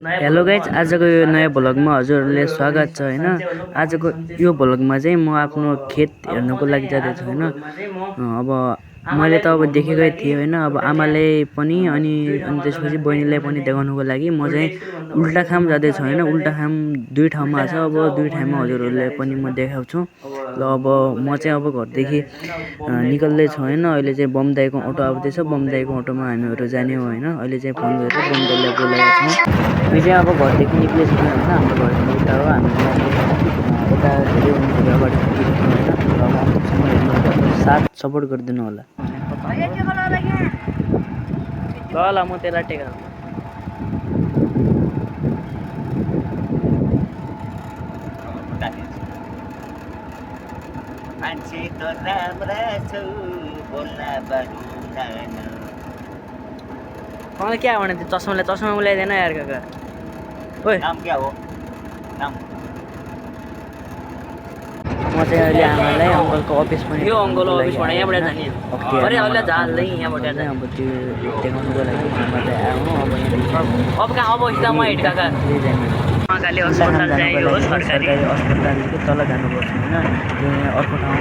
Hello guys, आजको यो नयाँ भ्लगमा हजुरहरूले स्वागत छ होइन। आजको यो भ्लगमा चाहिँ म आफ्नो खेत हेर्नको लागि जाँदैछु होइन। अब मैले त अब देखेकै थिएँ होइन। अब आमाले पनि अनि त्यसपछि बहिनीलाई पनि देखाउनुको लागि म चाहिँ उल्टाखाम जाँदैछु होइन। उल्टाखाम दुई ठाउँमा छ, अब दुई ठाउँमा हजुरहरूले पनि म देखाउँछु। ल अब म चाहिँ अब घरदेखि निकल्दैछु होइन। अहिले चाहिँ बमदाईको अटो आउँदैछ, बमदाईको अटोमा हामीहरू जाने हो होइन। अहिले चाहिँ फोन गरेर बमदाईलाई बोलाएको छौँ। हामी चाहिँ अब घरदेखि निक्लेछौँ होइन। हाम्रो घरदेखि उता हो, हामी यता धेरै उनीहरू अगाडि पुगिसक्यौँ होइन। र अन्तिमसम्म हेर्नु साथ सपोर्ट गरिदिनु होला। ल म त्यसलाई टेका मान्छे त राम्रा छौ बोल्ला बारुदैन। मलाई क्या भने त्यो चस्मा मिलाइदिएन यार काका। ओइ नाम क्या हो? नाम म चाहिँ अहिले आमालाई अङ्कलको अफिस पनि यो अङ्कलको अफिसबाट यहाँबाट जाने अरे अहिले झाल्दै यहाँबाट जाने। अब त्यो देखाउनुको लागि आमा चाहिँ आउनु। अब यहाँ अब कहाँ अब सिधा म हिँड काका उहाँकाले अस्पताल चाहिँ हो सरकारी अस्पतालको तल जानुपर्छ होइन। यो यहाँ अर्को ठाउँ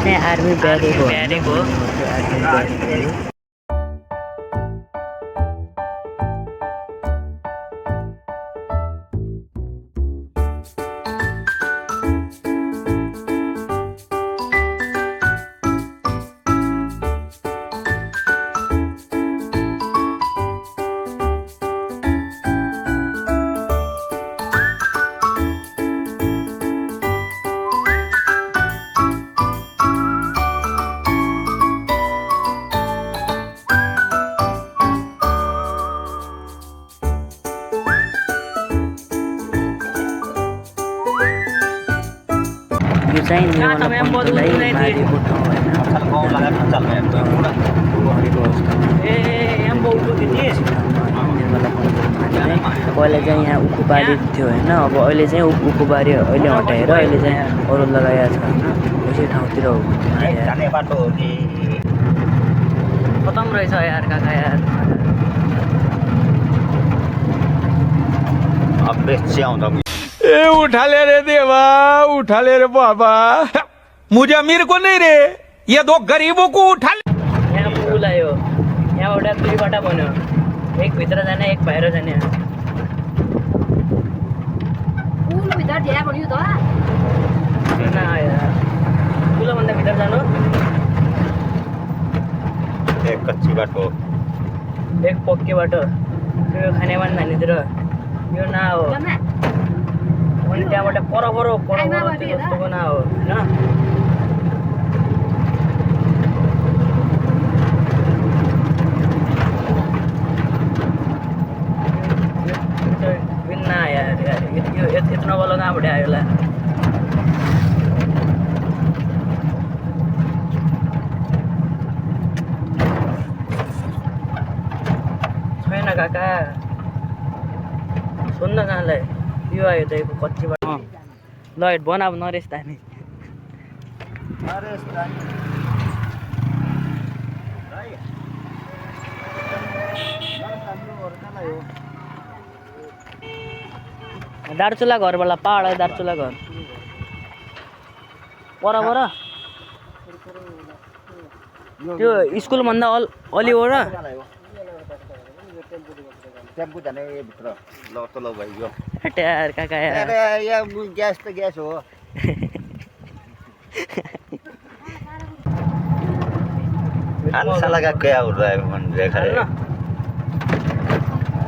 चाहिँ आर्मी ब्यारेक हो। यो चाहिँ निर्मला पन्तलाई मारेको ठाउँ होइन। गाउँ लगाएर चल्ने मरेको अवस्थामा निर्मला पन्तलाई पहिला चाहिँ यहाँ उखुबारी थियो होइन। अब अहिले चाहिँ उखुबारी अहिले हटाएर अहिले चाहिँ अरू लगाएको छ होइन। यसै ठाउँतिर हो जाने बाटो हो कि खतम रहेछ यार काका यार। अभ्यस आउँदा ए उठा ले रे देवा, उठा ले रे बाबा। मुझे अमीर को नहीं रे, ये दो गरीबों को उठा ले। यहाँ पुल आयो, यहाँबाट दुई बाटा बन्यो, एक भित्र जाने एक बाहिर जाने। पुलभित्र ढ्या बढ्यो त पुलभन्दा भित्र जानु एक कच्ची बाटो एक पक्के बाटो। त्यो खानेमान नानीतिर यो ना हो। अनि त्यहाँबाट पर त्यो जस्तोको ना हो होइन। ना यार यो यत्रो बल्ल कहाँबाट आयो होला। छैन काका सुन्न कहाँलाई यो आयो त यो कच्ची बाटो। ल हेट भन अब नरेश दामी दार्चुला घरबाट पहाड दार्चुला घर पर त्यो स्कुलभन्दा अलि हो र टेम्पो जाने भित्र ल तल भइगयो यार काका यार। यहाँ ग्यास त ग्यास हो। साला का क्या हो रहा है मन देखा है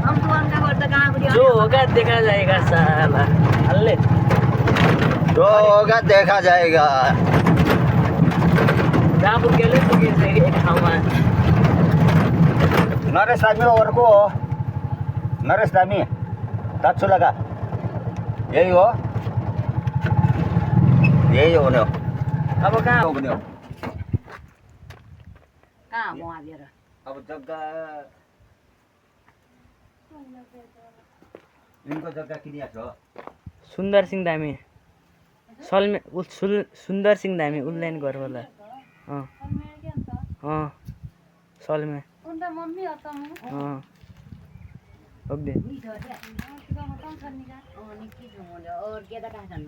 हम तो उनका घर त कहाँ बढ्यो जो होगा देखा जाएगा साला हल्ले जो होगा देखा जाएगा। जहाँ पुगेले पुगिन्छ एक ठाउँमा। नरेश दामी अर्को हो। नरेश दामी दाछु लगा यही हो, यही हो नि। अब कहाँ हो नि कहाँ म हालेर अब जग्गा यिनको जग्गा किनिएको छ। सुन्दर सिंह दामी सुन्दर सिंह धामी उनलाइन घर होला सलमे ओके और के त कहाँ छन्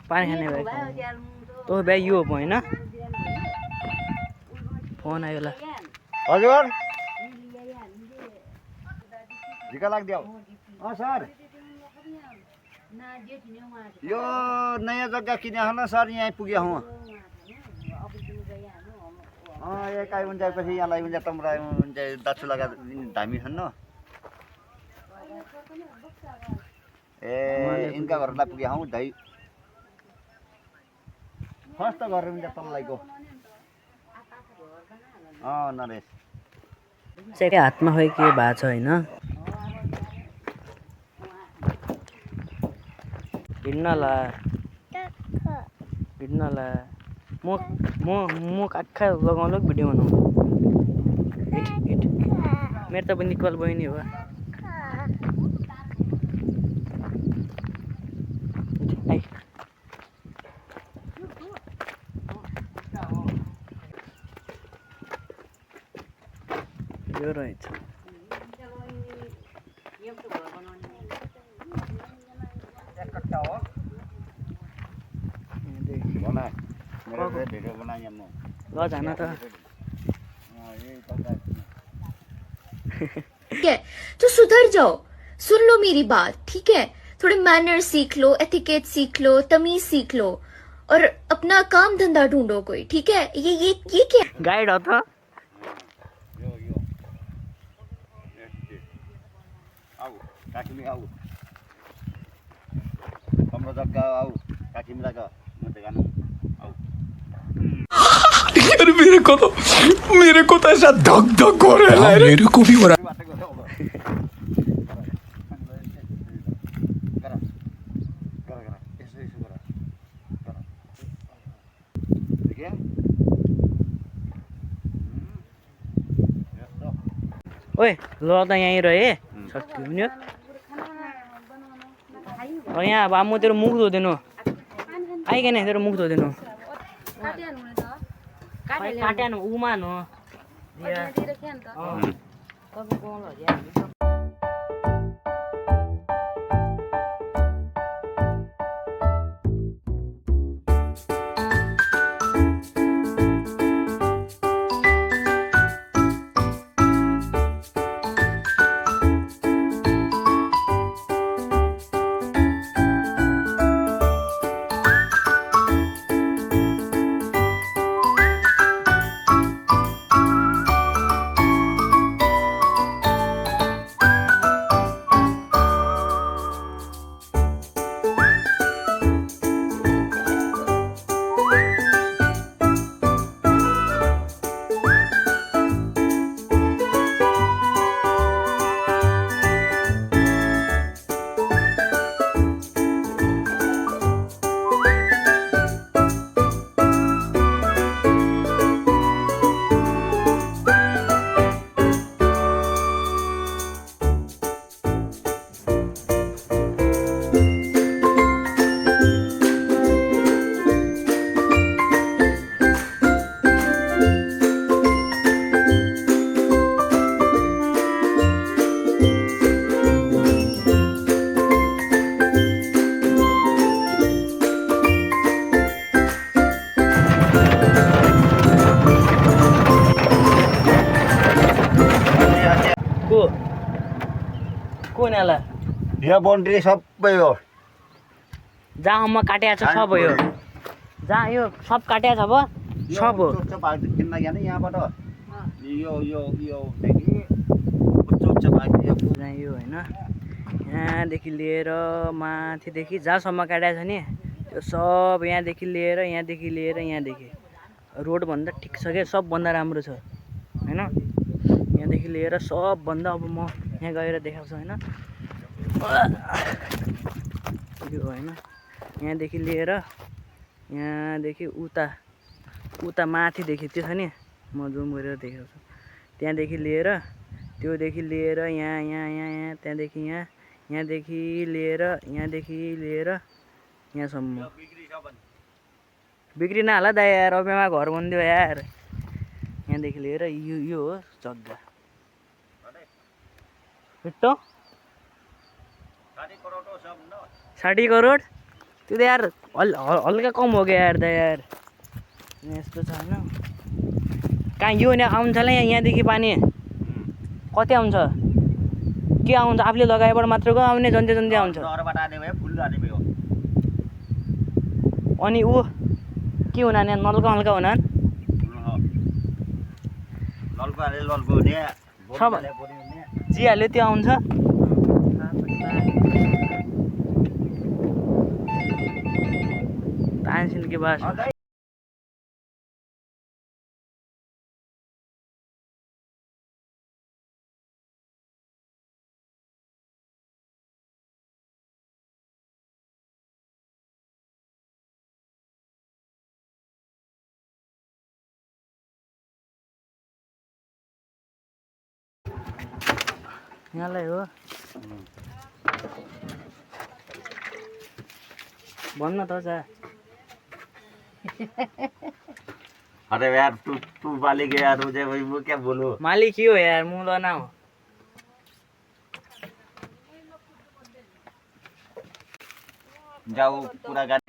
पानी खाने भाइ तो भाइ यो भयो होइन फोन आयो ल हजुर झिका लाग्दियो सर यो नयाँ जग्गा किने हो न सर यहाँ पुग्यो हौ एक आइ हुन्छ पछि यहाँलाई हुन्छ तम्रा हुन्छ दाछु लगा धामी छन् न ए इनका घरलाई पुग्यो हौ धै फर्स्ट त गरेर हुन्छ तललाईको नरेश चाहिँ हातमा खै के भएको छ होइन हिँड्न ला म आँखा लगाउनु भिडियो बनाउनु मेरो त पनि निकल बहिनी हो यो रहेछ ल जान त ठीक है तो सुधर जाओ सुन लो मेरी बात ठीक है थोड़े मैनर सीख लो एथिकेट सीख लो तमीज सीख लो और अपना काम धंधा ढूंढो कोई ठीक है ये क्या गाइड हो त काकीमी आऊ हाम्रो जग्गा आऊ काकीमीलाई क म त गानु आऊ यार मेरे को तो ऐसा धक धक हो रहा है मेरे को भी हो रहा ओए ल त यहीँ रहे सक्यो यहाँ अब म तेरो मुख धोदिनु आइकन तेरो मुख धोदिनु काट्या उमान हो कोनाला यो बाउन्ड्री सबै हो जहाँ म काटेको छ सब हो यो जहाँ यो सब काटेको छ अब सब हो किन्न यहाँ यहाँबाट यो यो यो जहाँ यो होइन यहाँदेखि लिएर माथिदेखि जहाँसम्म काटेको छ नि त्यो सब यहाँदेखि लिएर यहाँदेखि रोडभन्दा ठिक छ क्या सबभन्दा राम्रो छ होइन यहाँदेखि लिएर सबभन्दा अब म यहाँ गएर देखाउँछु होइन यो होइन यहाँदेखि लिएर यहाँदेखि उता माथिदेखि त्यो छ नि म जुम गरेर देखाउँछु त्यहाँदेखि लिएर त्योदेखि लिएर यहाँ त्यहाँदेखि यहाँदेखि लिएर यहाँसम्म बिग्रिन होला दा यार अबेमा घर बनिदियो यार यहाँदेखि लिएर यो हो जग्गा फिट्टो 60 करोड त्यो त यार हल्का कम हो गया यार दा यार यस्तो छ होइन कहाँ यो आउँछ होला यहाँदेखि पानी कति आउँछ के आउँछ आफूले लगाएबाट मात्र आउने जन्ते जन्ते आउँछ अनि ऊ के हुना नि नलका हल्का हुना जिहाल्यो त्यो आउँछ तानसिन के बास यहाँलाई हो भन्न त जा अरे यार तू मालिक है यार मुझे भाई वो क्या बोलूं मालिक ही हो यार मुँह लो ना हो जाऊ पूरा गाडी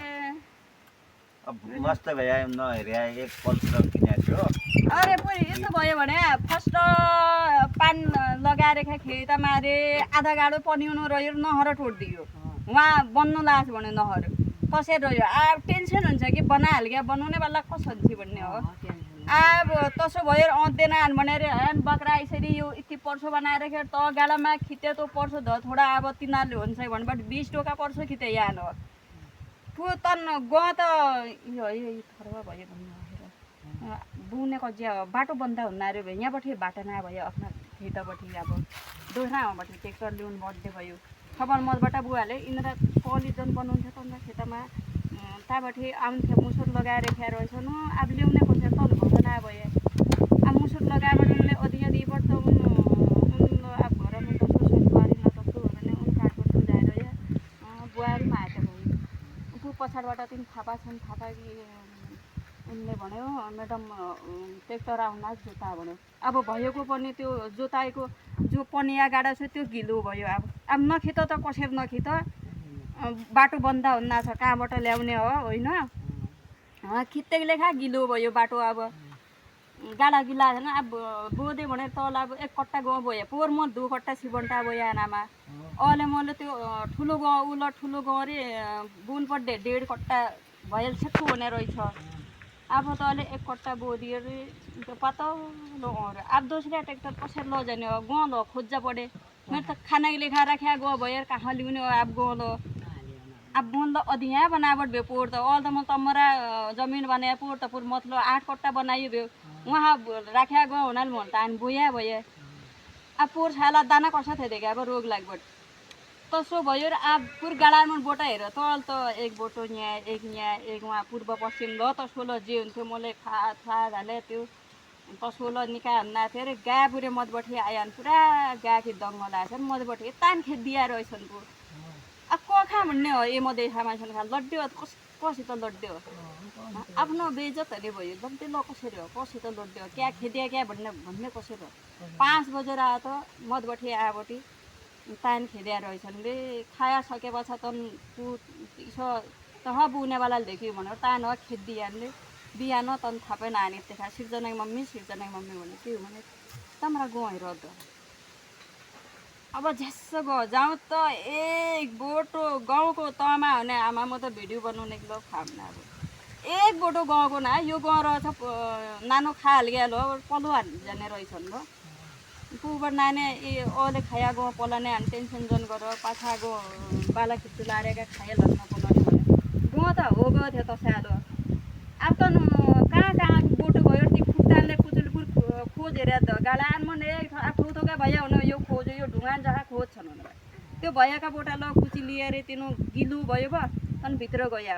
अब मस्त भए नहेरे एक पल्सर किनेको थियो अरे पुरी यस्तो भयो भने फर्स्ट पान लगाएर खेत मारे आधा गाडो पनिउनु रह्यो नहर ठोडिदियो उहाँ बन्नु लाग्छ भने नहर कसरी रह्यो अब टेन्सन हुन्छ कि बनाइहाल्यो बनाउने बेला कसो हुन्छ भन्ने हो अब तसो भयो आउँदैन भनेर बक्रा यसरी यो यति पर्सो बनाएर त गाडामा खिच्यो त पर्सो ध थोडा अब तिनीहरूले हुन्छ भनेबाट 20 टोका पर्सो खिच्यो यहाँ हो त्यो तन गयो त यो थर्वा भयो भन्नु बुने कजिया बाटो बन्द हुन्न अरे भयो यहाँबाट बाटो नआए भयो आफ्नो खेतपट्टि अब दोस्राबाट ट्रेक्टर ल्याउनु बढ्दै भयो खबर मजबाट बुवाले यिनीहरू कलिजन बनाउँछ त अन्त खेतमा त्यहाँबाट आउँछ मुसुर लगाएर खेर रहेछ न अब ल्याउने खोजेर त भन्छ नआए भयो अब मुसुर लगाएबाट उनले अधिया दिइबाट अब घरमा त सोसल पारेन तस्तो हो भने उन काठबाट जाएर बुवाहरूमा आएको भयो ऊ पछाडिबाट तिन थापा छन् थापा कि उनले भन्यो म्याडम ट्र्याक्टर आउला जोता भन्यो अब भएको पनि त्यो जोताएको जो पनिया गाडा छ त्यो गिलो भयो अब नखित त कसरी नखित बाटो बन्द हुन्न छ कहाँबाट ल्याउने हो होइन खिच्दै लेखा गिलो भयो बाटो अब गाडा गिला छैन अब बोधे भनेर तल अब 1 कट्टा गाउँ भयो पोहोर म 2 कट्टा सिबन्टा भयो आनामा अहिले मैले त्यो ठुलो गाउँ उल ठुलो गाउँ अरे बुन पड्डे 1.5 कट्टा भएल छेक्कु हुने रहेछ अब त अहिले 1 कट्टा बोदियो रे त्यो पातलो अब दोस्रो ट्र्याक्टर कसरी लजाने हो गाउँ ल खोज्जा पडे मेरो त खाना लेखा राख्या गाउँ भयो कहाँ ल्याउने हो अब गाउँ ल अब बोन ल अधि यहाँ बनावट भयो पोहोर त अहिले त म तमरा जमिन बनाए पोहोर त पुर मतलब 8 कट्टा बनायो भयो वहाँ राख्या गाउँ हुनाले म त आन बोया भयो अब पोहोर छाला दाना कसो थियो देखा अब रोग लागबाट तसो भयो र अब पुर गाडामा बोटा हेर त अहिले त एक बोटो यहाँ एक वहाँ पूर्व पश्चिम ल तसो ल जे हुन्थ्यो मैले थाहा हाले त्यो तसो ल निकाय हुन्न थियो अरे गा पुरे मधबठी आयो पुरा गाकी दङ्गल आएछ मधबठी तान खेत दिया रहेछन् पो अब कखा भन्ने हो ए म देखा मान्छे खा लड्ड्यो कसित लड्ड्यो आफ्नो बेइज्जत अरे भयो लड्दै ल कसरी हो कसित लड्ड्यो क्या खेदिया क्या भन्ने कसरी हो 5 बजेर आयो त मधबठी आएबटी तान खेदिया रहेछन् ले खाया सके पछा तन इसो तह बुनेवाला देख्यो भनेर तान हो खेदियाले बिहान तन थापै नानी देखा सिर्जनाको मम्मी भने के हो भने तमरा गाउँ हेर त अब झ्यास गयो जाउँ त एक बोटो गाउँको तमा हुने आमा म त भिडियो बनाउने लो खाम्न अब एक बोटो गाउँको न यो गाउँ रहेछ नानो खाहाल्गेल हो पलुहार जाने रहेछन् ल पुबाट नाने ए ओले खाया गो पलाने अनि टेन्सन जन गर पाछा गो बाला खिच्चु लारेका खाया लग्न पलाने गो त हो गयो थियो त सालो अब त कहाँ बोटो भयो ती खुट्टाले कुचुलपुर खोजेर त गाडान मन एक थोका भया हुन यो खोज्यो यो ढुङ्गान जहाँ खोज छन् भनेर त्यो भएका बोटा ल कुची लिएर तिनो गिलु भयो बा अनि भित्र गयो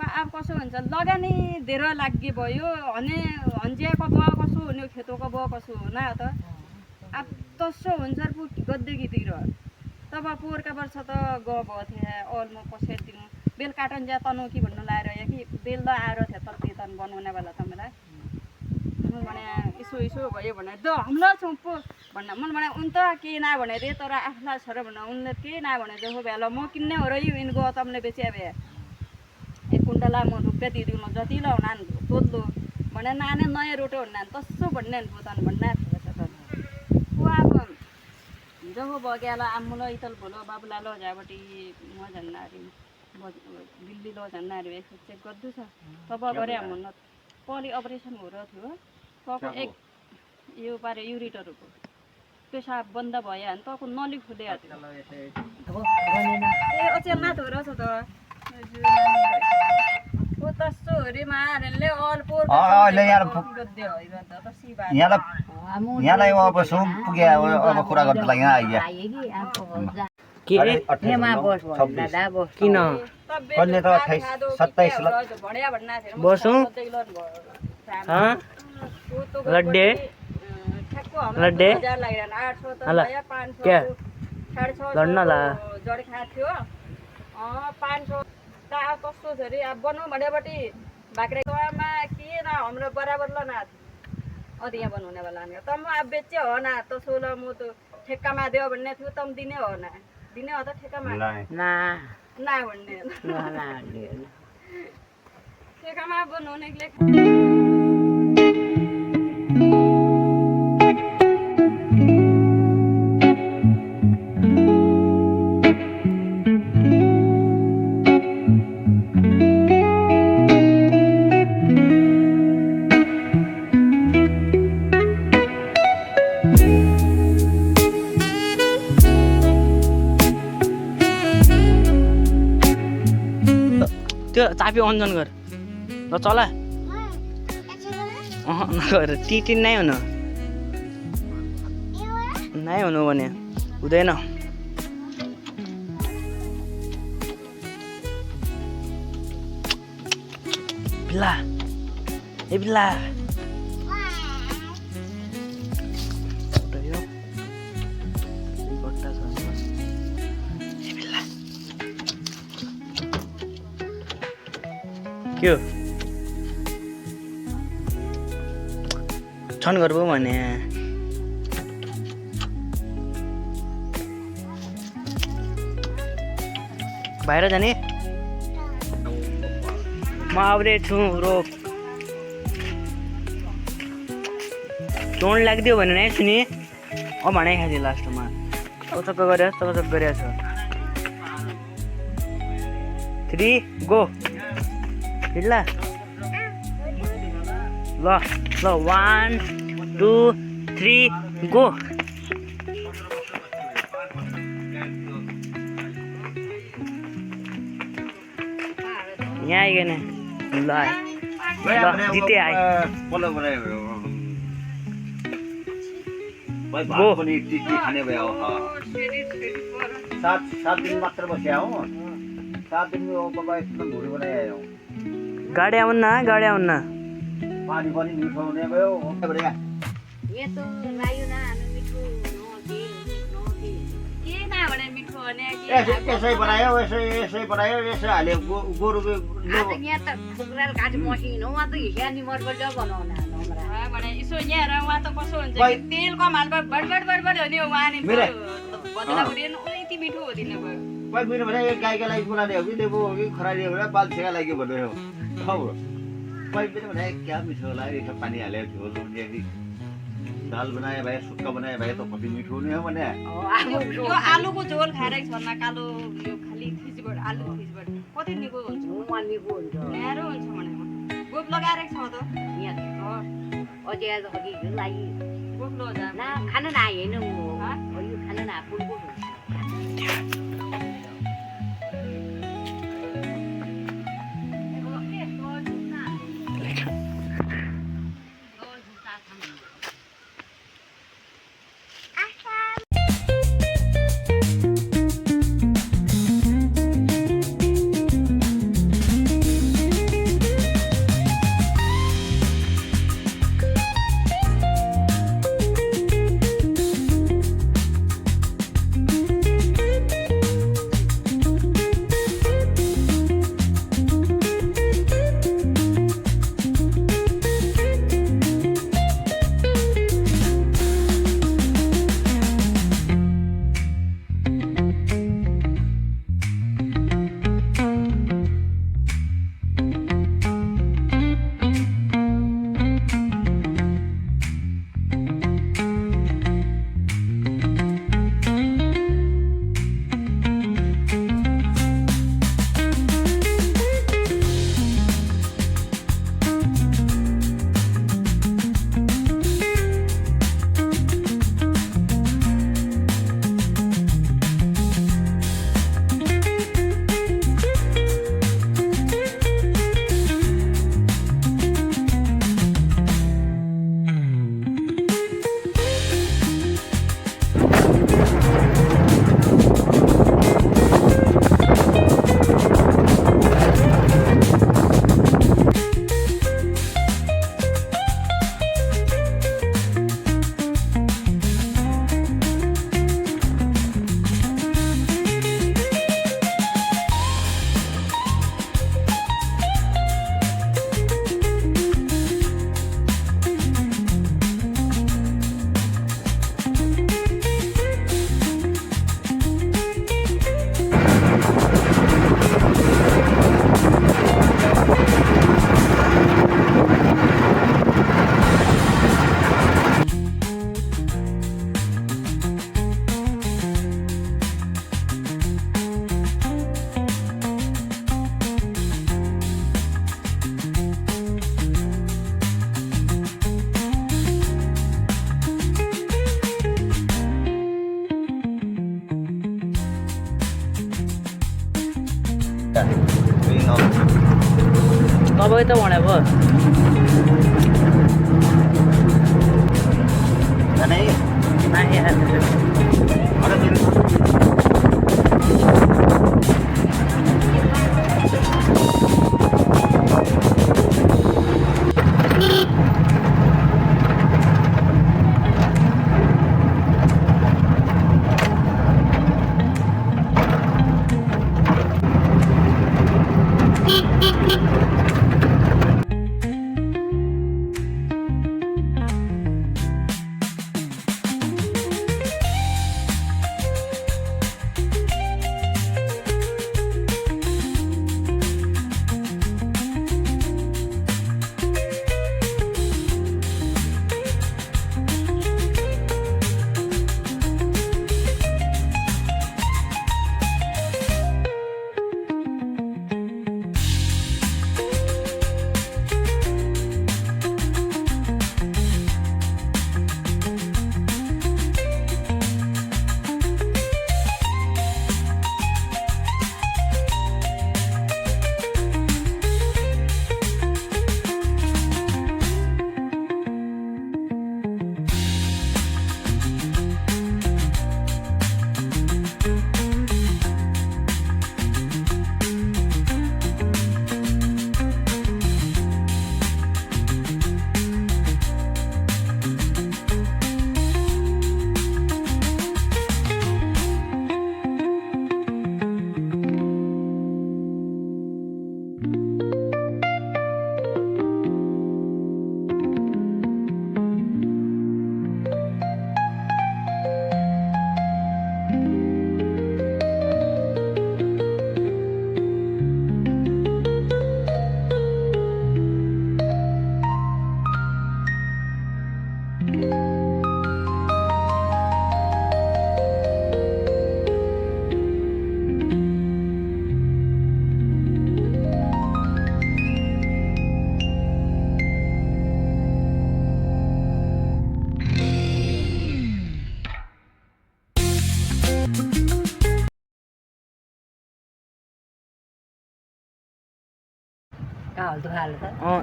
अब कसो हुन्छ लगानी धेरै लागि भयो अनि हन्जियाको भयो कसो हुने खेतोको भयो कसो हुन त अब तसो हुन्छ गद्देकीतिर तब पोहोरका वर्ष त गएको थिएँ अलमा पसेदिनु बेल काटन जा तनु कि भन्नु लाएर या कि बेल त आएर थियो त तन बनाउने बेला तपाईँलाई भने यसो यसो भयो भने द हमला छौँ पो भन्न मन भने उन त केही ना भने रे तर आफूलाई छोरा भन्न उनले केही ना भने देखो भ्यालो म किन्ने हो र यो इनको तपाईँले बेचे भए एक कुण्डला म रुपियाँ दिइदिउँ जति ल नान तोद्लो भने नाने नयाँ रोटो हुन्न तसो भन्ने पोतन भन्ने ऊ अब जब बग्याला आम्मुलो इतल भोलो बाबुला ल जाबटी म झन्नारी दिल्ली ल झन्नारी चेक गर्दु छ तब गरे हाम्रो पलि अपरेसन हो र थियो तब एक यो पारे युरिटरको पेसाब बन्द भयो भने तको नली खुले थियो ए अचेल ना त रहेछ त ओ तस्तो रे मारले अल पोर अहिले यहाँलाई अब सुम पुग्यो अब कुरा गर्नु लागि यहाँ आइया के रे किन कहिले त 27 बसौँ लड्डे लड्डे हला क्या लड्न ला जडी खा थियो 500 ता कस्तो छ रे अब बनाउँ भनेपछि बाक्रेकोमा के न हाम्रो बराबर ल न अझ यहाँ बनाउने बेला त म अब बेच्चे हो न त 16 म त ठेक्कामा दियो भन्ने थियो तम दिने हो न दिने हो त ठेक्कामा ना भन्ने ठेक्कामा बनाउनेले त्यो चाबी अञ्जन गर ल चला नगर टिटिन नै हुनु नै हुनु भने हुँदैन बिल्ला ए बिल्ला के छन् गर्बो भने बाहिर जाने म आउने छु रोक टोन लाग्दियो भने नै सुनि अब भने खाइदियो लास्टमा तप गरेछ 3 गो ल ल 1 2 3 गो यहाँ आइगएन ल जिते आए भाइ पनि टिटी खाने भयो 7 दिन मात्र बस्या हो 7 दिन बाबा एकदम भुरी बनाइआयो गाडी आउन्न पानी पनि मिठो हुने भयो ये तो रायो ना मिठो के ना भने मिठो भने यसै बनायो यसै बनायो यसै हाल्यो गोरु यहाँ त फुक्राल काट मसिन हो वहाँ त हिया निमरबाट बनाउन हमरा भने यसो यहाँ र वहाँ त कसो हुन्छ तेल कम हाल्बा बडबड हो नि वहाँ नि बदला बुढिन यति मिठो हुँदैन भयो भाइ मेरो भने गाईको लागि बनाउने हो कि देबो हो कि खरारी हो बाल्छेका लागि भन्दै हो भाइ मेरो भने क्या मिठो होला एक पानी हालेर झोल हुने कि दाल बनाए भए सुक्खा बनाए भए त कति मिठो हुने हो भने यो आलुको झोल खाएर छन् कालो यो खाली खिचबाट आलु खिचबाट कति निको हुन्छ उहाँ निको हुन्छ न्यारो हुन्छ भने गोप लगाएर छ त यहाँ अझै आज अघि लागि गोप लो जा ना खाना ना हेर्नु यो खाना ना पुलको तपाईँ त भनेको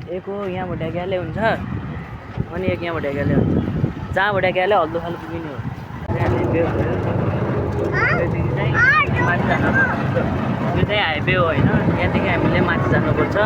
एक हो यहाँबाट ढ्याक्याले हुन्छ अनि एक यहाँबाट ढ्याक्याले हुन्छ जहाँबाट ढ्याक्याले हल्दो खाले पुगिने हो त्यहाँदेखि त्योदेखि चाहिँ माथि जानुपर्छ यो चाहिँ हाइवे हो होइन यहाँदेखि हामीले माथि जानुपर्छ